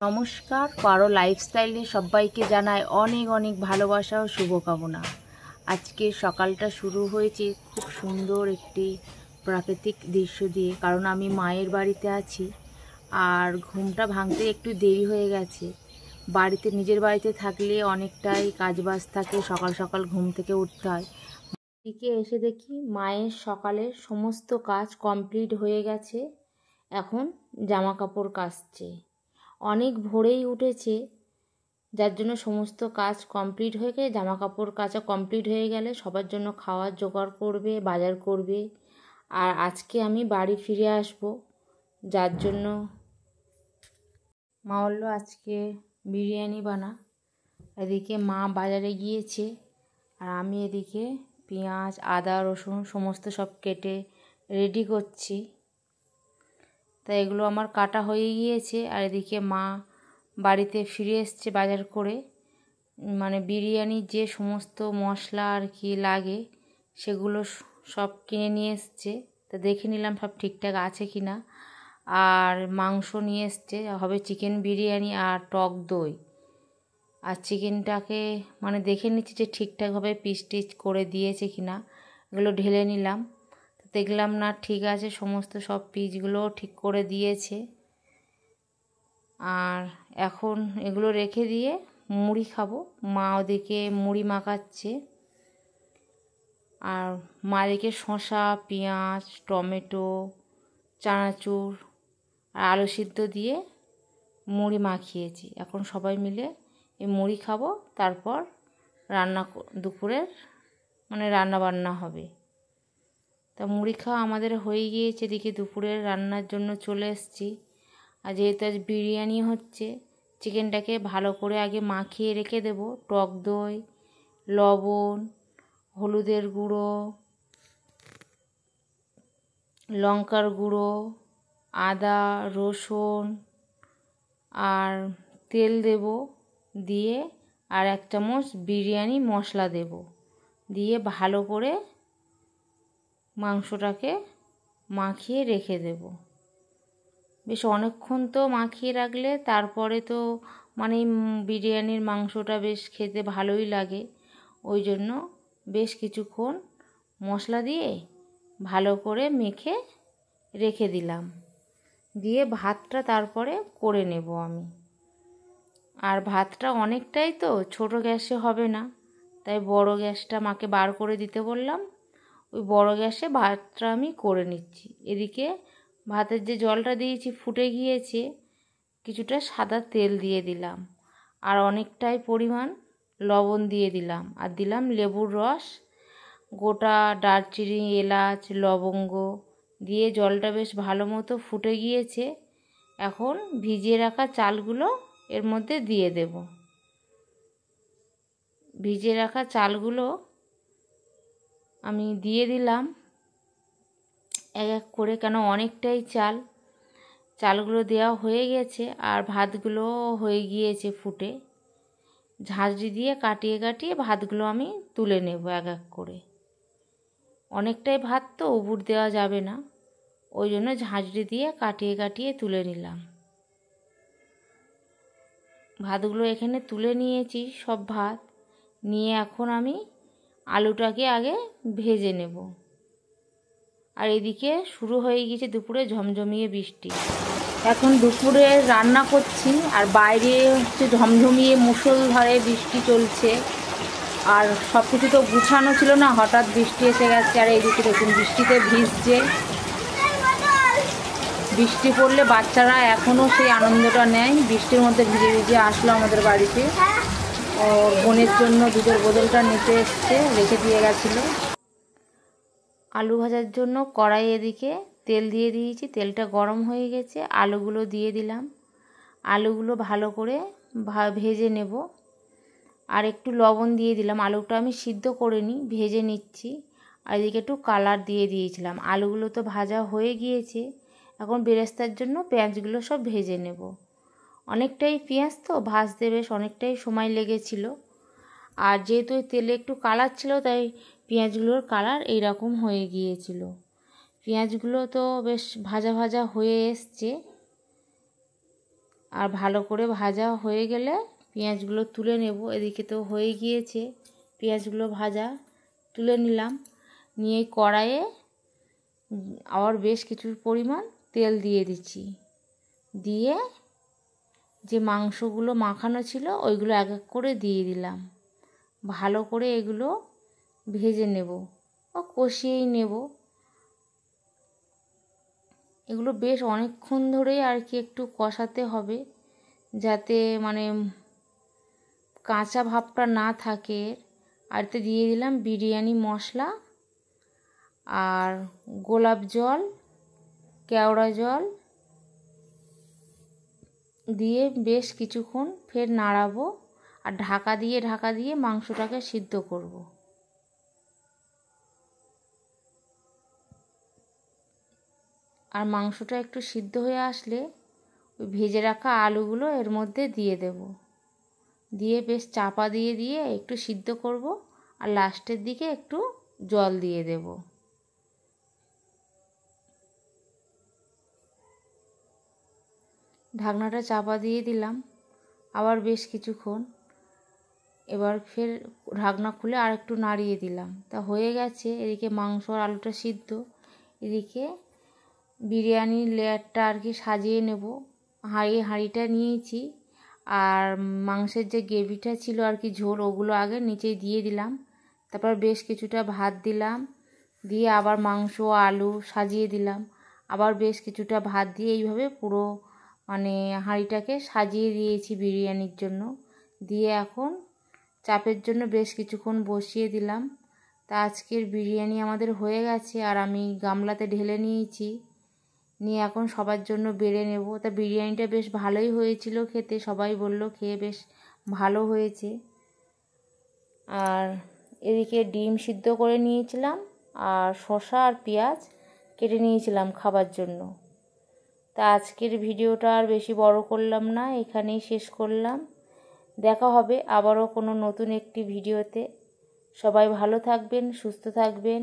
নমস্কার, পারো লাইফস্টাইলে সবাইকে জানায় অনেক অনেক ভালোবাসা ও শুভকামনা। আজকে সকালটা শুরু হয়েছে খুব সুন্দর একটি প্রাকৃতিক দৃশ্য দিয়ে, কারণ আমি মায়ের বাড়িতে আছি আর ঘুমটা ভাঙতে একটু দেরি হয়ে গেছে। বাড়িতে নিজের বাড়িতে থাকলে অনেকটাই কাজবাজ থাকে, সকাল সকাল ঘুম থেকে উঠতে হয়। এদিকে এসে দেখি মায়ের সকালের সমস্ত কাজ কমপ্লিট হয়ে গেছে, এখন জামা কাপড় কাচছে। অনেক ভোরেই উঠেছে, যার জন্য সমস্ত কাজ কমপ্লিট হয়ে গেলে, জামা কাপড় কাচা কমপ্লিট হয়ে গেলে সবার জন্য খাওয়ার জোগাড় করবে, বাজার করবে। আর আজকে আমি বাড়ি ফিরে আসব, যার জন্য মা বললো আজকে বিরিয়ানি বানা। এদিকে মা বাজারে গিয়েছে আর আমি এদিকে পেঁয়াজ, আদা, রসুন সমস্ত সব কেটে রেডি করছি। তাই এগুলো আমার কাটা হয়ে গিয়েছে। আর এদিকে মা বাড়িতে ফিরে এসছে বাজার করে, মানে বিরিয়ানির যে সমস্ত মশলা আর কি লাগে সেগুলো সব কিনে নিয়ে এসছে। তা দেখে নিলাম সব ঠিকঠাক আছে কি না। আর মাংস নিয়ে এসছে, হবে চিকেন বিরিয়ানি আর টক দই। আর চিকেনটাকে মানে দেখে নিচ্ছি যে ঠিকঠাকভাবে পিস টিচ করে দিয়েছে কি না, এগুলো ঢেলে নিলাম। দেখলাম না ঠিক আছে, সমস্ত সব পিসগুলো ঠিক করে দিয়েছে। আর এখন এগুলো রেখে দিয়ে মুড়ি খাবো। মা ওদিকে মুড়ি মাখাচ্ছে আর মা এদিকে শসা, পেঁয়াজ, টমেটো, চানাচুর আর আলু সিদ্ধ দিয়ে মুড়ি মাখিয়েছি। এখন সবাই মিলে এই মুড়ি খাবো, তারপর দুপুরের মানে রান্না বান্না হবে। তা মুড়ি খাওয়া আমাদের হয়ে গিয়েছে, এদিকে দুপুরের রান্নার জন্য চলে এসেছি। আর যেহেতু আজ বিরিয়ানি হচ্ছে, চিকেনটাকে ভালো করে আগে মাখিয়ে রেখে দেব। টক দই, লবণ, হলুদের গুঁড়ো, লঙ্কার গুঁড়ো, আদা, রসুন আর তেল দেব, দিয়ে আর 1 চামচ বিরিয়ানি মশলা দেব, দিয়ে ভালো করে মাংসটাকে মাখিয়ে রেখে দেব। বেশ অনেকক্ষণ তো মাখিয়ে রাখলে তারপরে তো মানে বিরিয়ানির মাংসটা বেশ খেতে ভালোই লাগে। ওই জন্য বেশ কিছুক্ষণ মশলা দিয়ে ভালো করে মেখে রেখে দিলাম, দিয়ে ভাতটা তারপরে করে নেব আমি। আর ভাতটা অনেকটাই তো, ছোট গ্যাসে হবে না, তাই বড় গ্যাসটা মাকে বার করে দিতে বললাম। ওই বড় গ্যাসে ভাতটা আমি করে নিচ্ছি। এদিকে ভাতের যে জলটা দিয়েছি ফুটে গিয়েছে, কিছুটা সাদা তেল দিয়ে দিলাম আর অনেকটাই পরিমাণ লবণ দিয়ে দিলাম। আর দিলাম লেবুর রস, গোটা দারচিনি, এলাচ, লবঙ্গ দিয়ে জলটা বেশ ভালো মতো ফুটে গিয়েছে। এখন ভিজিয়ে রাখা চালগুলো এর মধ্যে দিয়ে দেব। ভিজিয়ে রাখা চালগুলো আমি দিয়ে দিলাম এক এক করে, কেন অনেকটাই চালগুলো দেওয়া হয়ে গেছে আর ভাতগুলো হয়ে গিয়েছে ফুটে। ঝাঁঝরি দিয়ে কাটিয়ে কাটিয়ে ভাতগুলো আমি তুলে নেব এক এক করে। অনেকটাই ভাত তো উবুর দেওয়া যাবে না, ওই জন্য ঝাঁঝরি দিয়ে কাটিয়ে কাটিয়ে তুলে নিলাম। ভাতগুলো এখানে তুলে নিয়েছি সব ভাত নিয়ে, এখন আমি আলুটাকে আগে ভেজে নেব। আর এদিকে শুরু হয়ে গিয়েছে দুপুরে ঝমঝমিয়ে বৃষ্টি। এখন দুপুরে রান্না করছি আর বাইরে হচ্ছে ঝমঝমিয়ে মুষলধারে বৃষ্টি চলছে। আর সব কিছু তো গুছানো ছিল না, হঠাৎ বৃষ্টি এসে গেছে। আর এইদিকে দেখুন বৃষ্টিতে ভিজছে। বৃষ্টি পড়লে বাচ্চারা এখনও সেই আনন্দটা নেয়। বৃষ্টির মধ্যে ভিজে ভিজে আসলো আমাদের বাড়িতে। ওর বোনের জন্য দুধের বোতলটা নিতে এসছে, রেখে দিয়ে গেছিলো। আলু ভাজার জন্য কড়াই এদিকে তেল দিয়ে দিয়েছি, তেলটা গরম হয়ে গেছে, আলুগুলো দিয়ে দিলাম। আলুগুলো ভালো করে ভেজে নেব। আর একটু লবণ দিয়ে দিলাম, আলুটা আমি সিদ্ধ করে নিই, ভেজে নিচ্ছি। আর এদিকে একটু কালার দিয়ে দিয়েছিলাম। আলুগুলো তো ভাজা হয়ে গিয়েছে, এখন বেরেস্তার জন্য পেঁয়াজগুলো সব ভেজে নেব। অনেকটাই পেঁয়াজ তো ভাজতে বেশ অনেকটাই সময় লেগেছিল। আর যেহেতু ওই তেলে একটু কালার ছিল, তাই পেঁয়াজগুলোর কালার এইরকম হয়ে গিয়েছিল। পেঁয়াজগুলো তো বেশ ভাজা ভাজা হয়ে এসছে। আর ভালো করে ভাজা হয়ে গেলে পেঁয়াজগুলো তুলে নেব। এদিকে তো হয়ে গিয়েছে পেঁয়াজগুলো ভাজা, তুলে নিলাম। নিয়ে কড়াইয়ে আবার বেশ কিছু পরিমাণ তেল দিয়ে দিচ্ছি। দিয়ে যে মাংসগুলো মাখানো ছিল ওইগুলো এক এক করে দিয়ে দিলাম। ভালো করে এগুলো ভেজে নেব বা কষিয়েই নেব। এগুলো বেশ অনেকক্ষণ ধরেই আর কি একটু কষাতে হবে, যাতে মানে কাঁচা ভাবটা না থাকে। আর এতে দিয়ে দিলাম বিরিয়ানি মশলা আর গোলাপ জল, কেওড়া জল দিয়ে বেশ কিছুক্ষণ ফের নাড়াবো আর ঢাকা দিয়ে মাংসটাকে সিদ্ধ করব। আর মাংসটা একটু সিদ্ধ হয়ে আসলে ওই ভেজে রাখা আলুগুলো এর মধ্যে দিয়ে দেব। দিয়ে বেশ চাপা দিয়ে একটু সিদ্ধ করব আর লাস্টের দিকে একটু জল দিয়ে দেব। ঢাকনাটা চাপা দিয়ে দিলাম আবার বেশ কিছুক্ষণ। এবার ফের ঢাকনা খুলে আর একটু নাড়িয়ে দিলাম। তা হয়ে গেছে। এদিকে মাংস আর আলুটা সিদ্ধ, এদিকে বিরিয়ানির লেয়ারটা আর কি সাজিয়ে নেব। হাঁড়িটা নিয়েছি আর মাংসের যে গ্রেভিটা ছিল আর কি ঝোল, ওগুলো আগে নিচে দিয়ে দিলাম। তারপর বেশ কিছুটা ভাত দিলাম, দিয়ে আবার মাংস আলু সাজিয়ে দিলাম, আবার বেশ কিছুটা ভাত দিয়ে এইভাবে পুরো মানে হাঁড়িটাকে সাজিয়ে দিয়েছি বিরিয়ানির জন্য। দিয়ে এখন চাপের জন্য বেশ কিছুক্ষণ বসিয়ে দিলাম। তা আজকের বিরিয়ানি আমাদের হয়ে গেছে আর আমি গামলাতে ঢেলে নিয়েছি। নিয়ে এখন সবার জন্য বেড়ে নেব। তা বিরিয়ানিটা বেশ ভালোই হয়েছিল খেতে, সবাই বলল খেয়ে বেশ ভালো হয়েছে। আর এদিকে ডিম সিদ্ধ করে নিয়েছিলাম আর শসা আর পেঁয়াজ কেটে নিয়েছিলাম খাবার জন্য। তা আজকের ভিডিওটা আর বেশি বড় করলাম না, এখানেই শেষ করলাম। দেখা হবে আবারও কোনো নতুন একটি ভিডিওতে। সবাই ভালো থাকবেন, সুস্থ থাকবেন।